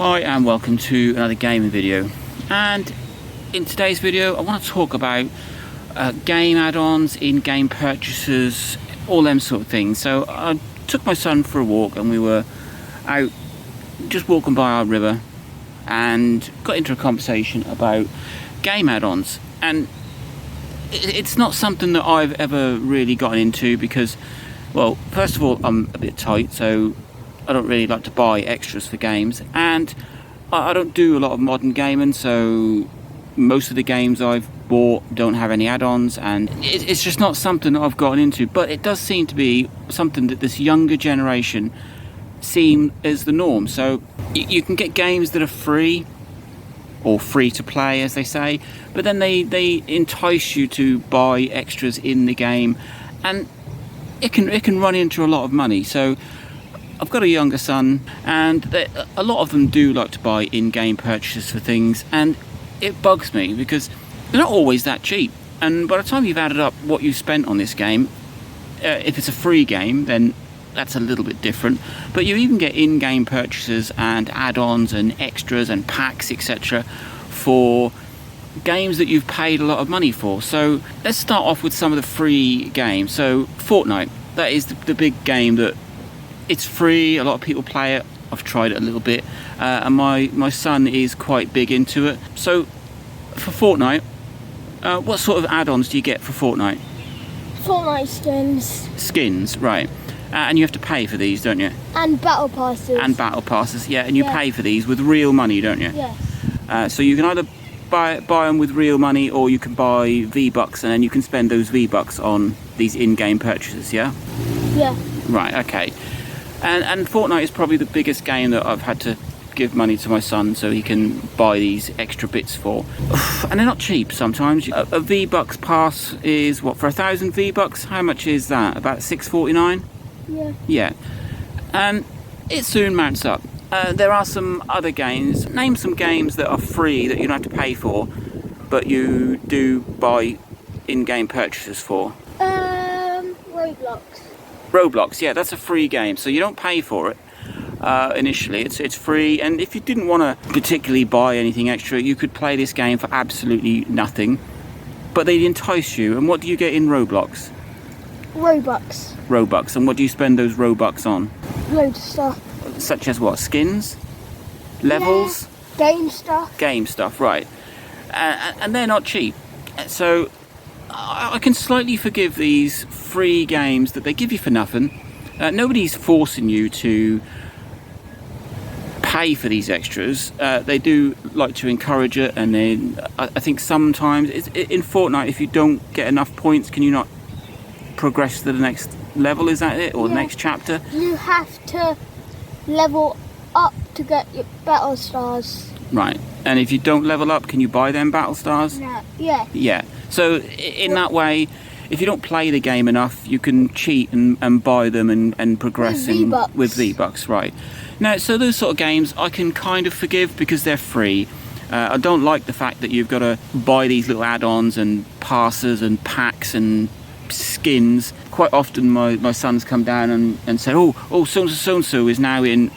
Hi and welcome to another gaming video, and in today's video I want to talk about game add-ons, in-game purchases, all them sort of things. So I took my son for a walk and we were out just walking by our river and got into a conversation about game add-ons, and it's not something that I've ever really gotten into because, well, first of all, I'm a bit tight, so I don't really like to buy extras for games, and I don't do a lot of modern gaming, so most of the games I've bought don't have any add-ons, and it's just not something that I've gotten into. But it does seem to be something that this younger generation seem as the norm. So you can get games that are free or free to play, as they say, but then they entice you to buy extras in the game, and it can run into a lot of money. So I've got a younger son, and a lot of them do like to buy in-game purchases for things, and it bugs me because they're not always that cheap. And by the time you've added up what you spent on this game, if it's a free game, then that's a little bit different. But you even get in-game purchases and add-ons and extras and packs, etc., for games that you've paid a lot of money for. So let's start off with some of the free games. So Fortnite, that is the big game that it's free. A lot of people play it. I've tried it a little bit, and my son is quite big into it. So for Fortnite, what sort of add-ons do you get for Fortnite? Fortnite skins. Skins, right. And you have to pay for these, don't you? And battle passes. And battle passes, yeah. And you pay for these with real money, don't you? Yes. So you can either buy them with real money, or you can buy vBucks, and then you can spend those vBucks on these in-game purchases, yeah? Yeah. Right, okay. And Fortnite is probably the biggest game that I've had to give money to my son so he can buy these extra bits for. And they're not cheap sometimes. A vBucks pass is, what, for 1,000 vBucks? How much is that? About $6.49? Yeah. Yeah. And it soon mounts up. There are some other games. Name some games that are free that you don't have to pay for, but you do buy in-game purchases for. Roblox. Roblox, yeah, that's a free game, so you don't pay for it initially. It's free, and if you didn't want to particularly buy anything extra, you could play this game for absolutely nothing, but they'd entice you. And what do you get in Roblox? Robux. And what do you spend those Robux on? Loads of stuff. Such as what? Skins? Levels? Yeah. Game stuff, right. And they're not cheap, so I can slightly forgive these free games that they give you for nothing. Nobody's forcing you to pay for these extras. They do like to encourage it, and then I think sometimes in Fortnite, if you don't get enough points, can you not progress to the next level? Is that it? Or the next chapter? You have to level up to get your battle stars. Right. And if you don't level up, can you buy them battle stars? No. Yeah. Yeah. So in that way, if you don't play the game enough, you can cheat and buy them and progress with vBucks, right. Now, so those sort of games I can kind of forgive because they're free. I don't like the fact that you've got to buy these little add-ons and passes and packs and skins. Quite often my sons come down and say, oh, so-and-so is now in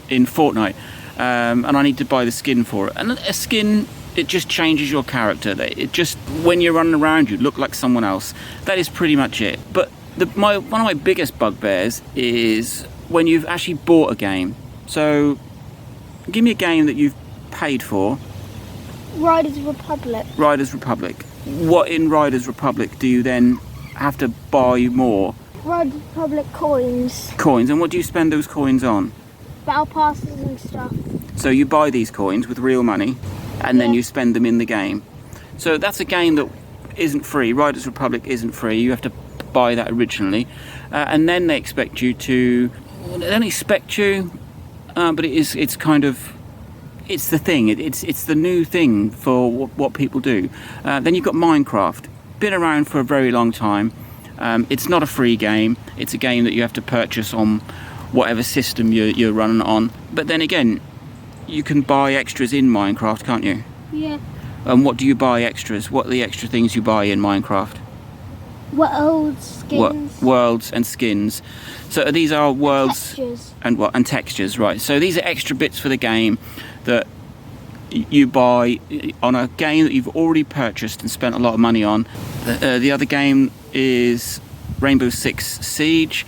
Fortnite, and I need to buy the skin for it. And a skin, it just changes your character. It just, when you're running around, you look like someone else. That is pretty much it. But one of my biggest bugbears is when you've actually bought a game. So give me a game that you've paid for. Riders Republic. What in Riders Republic do you then have to buy more? Riders Republic coins. And what do you spend those coins on? Battle passes and stuff. So you buy these coins with real money, and then you spend them in the game. So that's a game that isn't free. Riders Republic isn't free. You have to buy that originally, and then they expect you to. They don't expect you, but it's kind of. It's the thing. It's the new thing for what people do. Then you've got Minecraft. Been around for a very long time. It's not a free game. It's a game that you have to purchase on whatever system you're running on. But then again, you can buy extras in Minecraft, can't you? Yeah. And what do you buy extras? What are the extra things you buy in Minecraft? Worlds, skins, worlds and skins. So these are worlds textures. and textures, right? So these are extra bits for the game that you buy on a game that you've already purchased and spent a lot of money on. The other game is Rainbow Six Siege,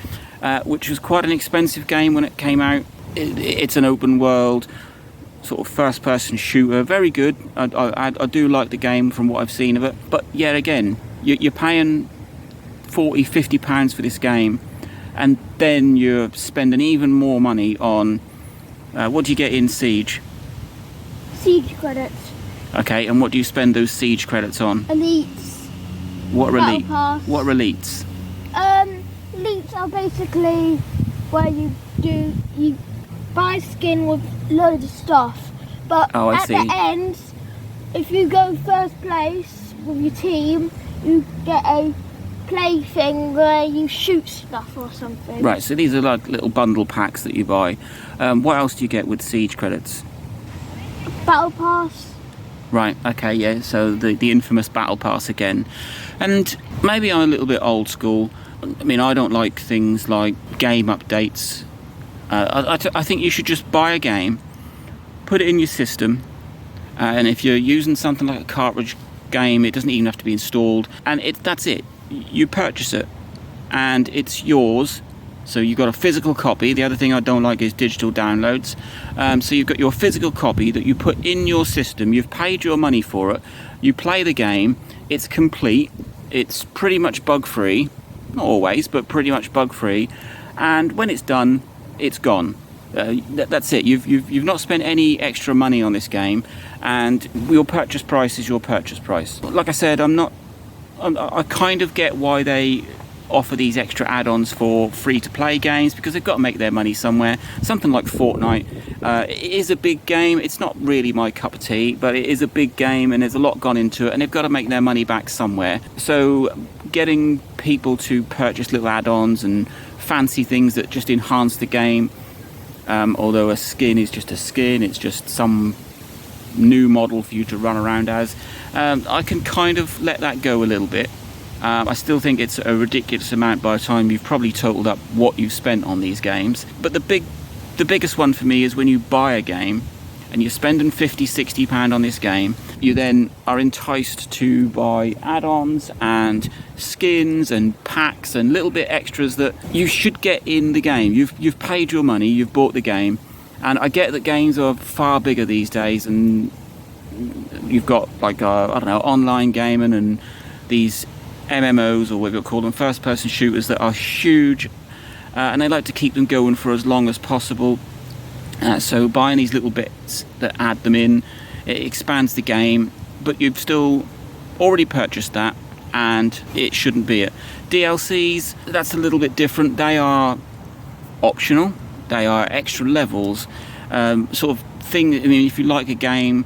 which was quite an expensive game when it came out. It's an open world sort of first person shooter, very good. I do like the game from what I've seen of it, but yet again, you're paying £40-50 for this game, and then you're spending even more money on what do you get in Siege? Siege credits. Okay, and what do you spend those Siege credits on? Elites. What are elite? Pass. What are elites? Elites are basically where you buy skin with loads of stuff, but at the end, if you go first place with your team, you get a play thing where you shoot stuff or something. Right, so these are like little bundle packs that you buy. What else do you get with Siege credits? Battle pass. Right, okay, yeah, so the infamous battle pass again. And maybe I'm a little bit old school. I mean, I don't like things like game updates. I think you should just buy a game, put it in your system, and if you're using something like a cartridge game, it doesn't even have to be installed, and that's it. You purchase it, and it's yours. So you've got a physical copy. The other thing I don't like is digital downloads. So you've got your physical copy that you put in your system. You've paid your money for it. You play the game. It's complete. It's pretty much bug-free. Not always, but pretty much bug-free. And when it's done, it's gone. That's it. You've not spent any extra money on this game, and your purchase price is your purchase price. Like I said, I kind of get why they offer these extra add-ons for free-to-play games, because they've got to make their money somewhere. Something like Fortnite, it is a big game. It's not really my cup of tea, but it is a big game, and there's a lot gone into it, and they've got to make their money back somewhere. So getting people to purchase little add-ons and fancy things that just enhance the game, although a skin is just a skin, it's just some new model for you to run around as, I can kind of let that go a little bit. I still think it's a ridiculous amount by the time you've probably totaled up what you've spent on these games. But the biggest one for me is when you buy a game and you're spending £50-60 on this game, you then are enticed to buy add-ons and skins and packs and little bit extras that you should get in the game. You've paid your money, you've bought the game, and I get that games are far bigger these days, and you've got like I don't know, online gaming and these MMOs, or whatever you call them, first-person shooters that are huge, and they like to keep them going for as long as possible. So buying these little bits that add them in, it expands the game, but you've still already purchased that, and it shouldn't be it. DLCs, that's a little bit different. They are optional. They are extra levels, sort of thing. I mean, if you like a game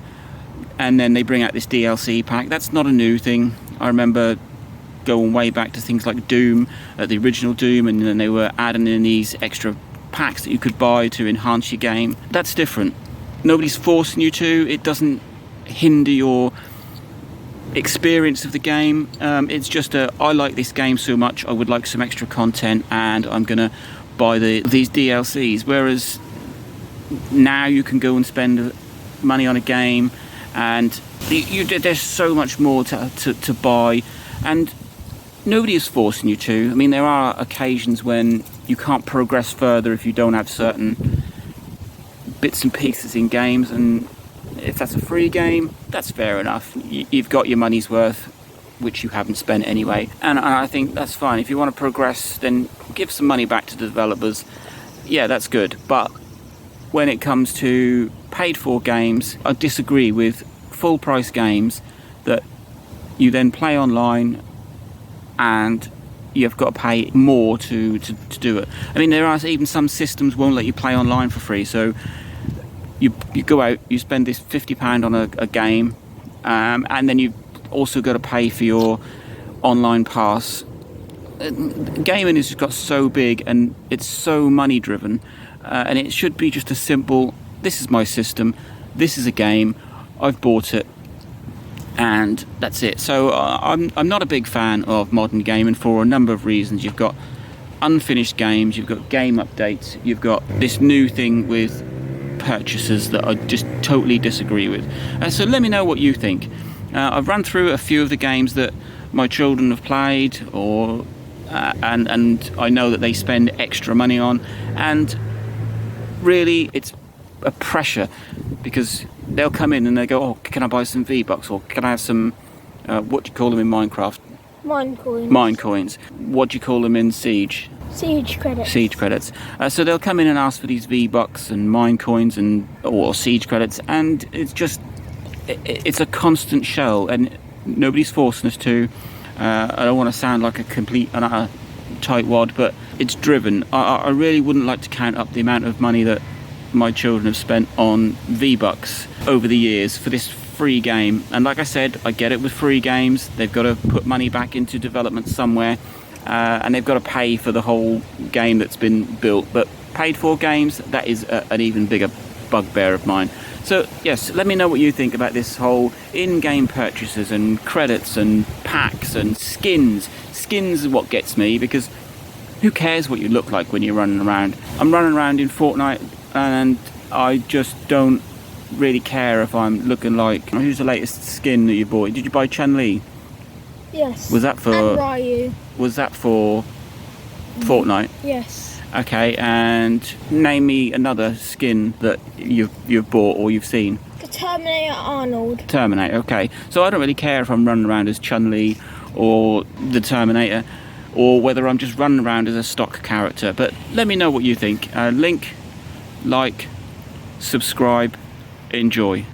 and then they bring out this DLC pack, that's not a new thing. I remember going way back to things like Doom, the original Doom, and then they were adding in these extra packs that you could buy to enhance your game. That's different. Nobody's forcing you to. It doesn't hinder your experience of the game. It's just I like this game so much, I would like some extra content, and I'm gonna buy these DLCs. Whereas now you can go and spend money on a game, and there's so much more to buy, and nobody is forcing you to. I mean, there are occasions when you can't progress further if you don't have certain bits and pieces in games, and if that's a free game, that's fair enough. You've got your money's worth, which you haven't spent anyway, and I think that's fine. If you want to progress, then give some money back to the developers. Yeah, that's good. But when it comes to paid for games, I disagree with full price games that you then play online and you've got to pay more to do it. I mean, there are even some systems won't let you play online for free, so you go out, you spend this £50 on a game, and then you've also got to pay for your online pass. Gaming has just got so big and it's so money driven, and it should be just a simple, this is my system, this is a game, I've bought it, and that's it. So I'm not a big fan of modern gaming for a number of reasons. You've got unfinished games, you've got game updates, you've got this new thing with purchases that I just totally disagree with. So let me know what you think. I've run through a few of the games that my children have played, or and I know that they spend extra money on, and really it's a pressure, because they'll come in and they go, oh, can I buy some vBucks, or can I have some what do you call them in Minecraft? Mine coins. Mine coins. What do you call them in Siege? Siege credits. Siege credits. So they'll come in and ask for these vBucks and mine coins or Siege credits, and it's a constant show, and nobody's forcing us to. I don't want to sound like a complete and utter tightwad, but it's driven. I really wouldn't like to count up the amount of money that my children have spent on vBucks over the years for this free game. And like I said, I get it with free games. They've got to put money back into development somewhere, and they've got to pay for the whole game that's been built. But paid for games, that is an even bigger bugbear of mine. So yes, let me know what you think about this whole in-game purchases and credits and packs and skins. Skins is what gets me, because who cares what you look like when you're running around? I'm running around in Fortnite and I just don't really care if I'm looking like... Who's the latest skin that you bought? Did you buy Chun-Li? Yes. Was that for... And Ryu. Was that for Fortnite? Yes. Okay, and name me another skin that you've bought or you've seen. The Terminator Arnold. Terminator, okay. So I don't really care if I'm running around as Chun-Li or the Terminator, or whether I'm just running around as a stock character. But let me know what you think. Like, subscribe, enjoy.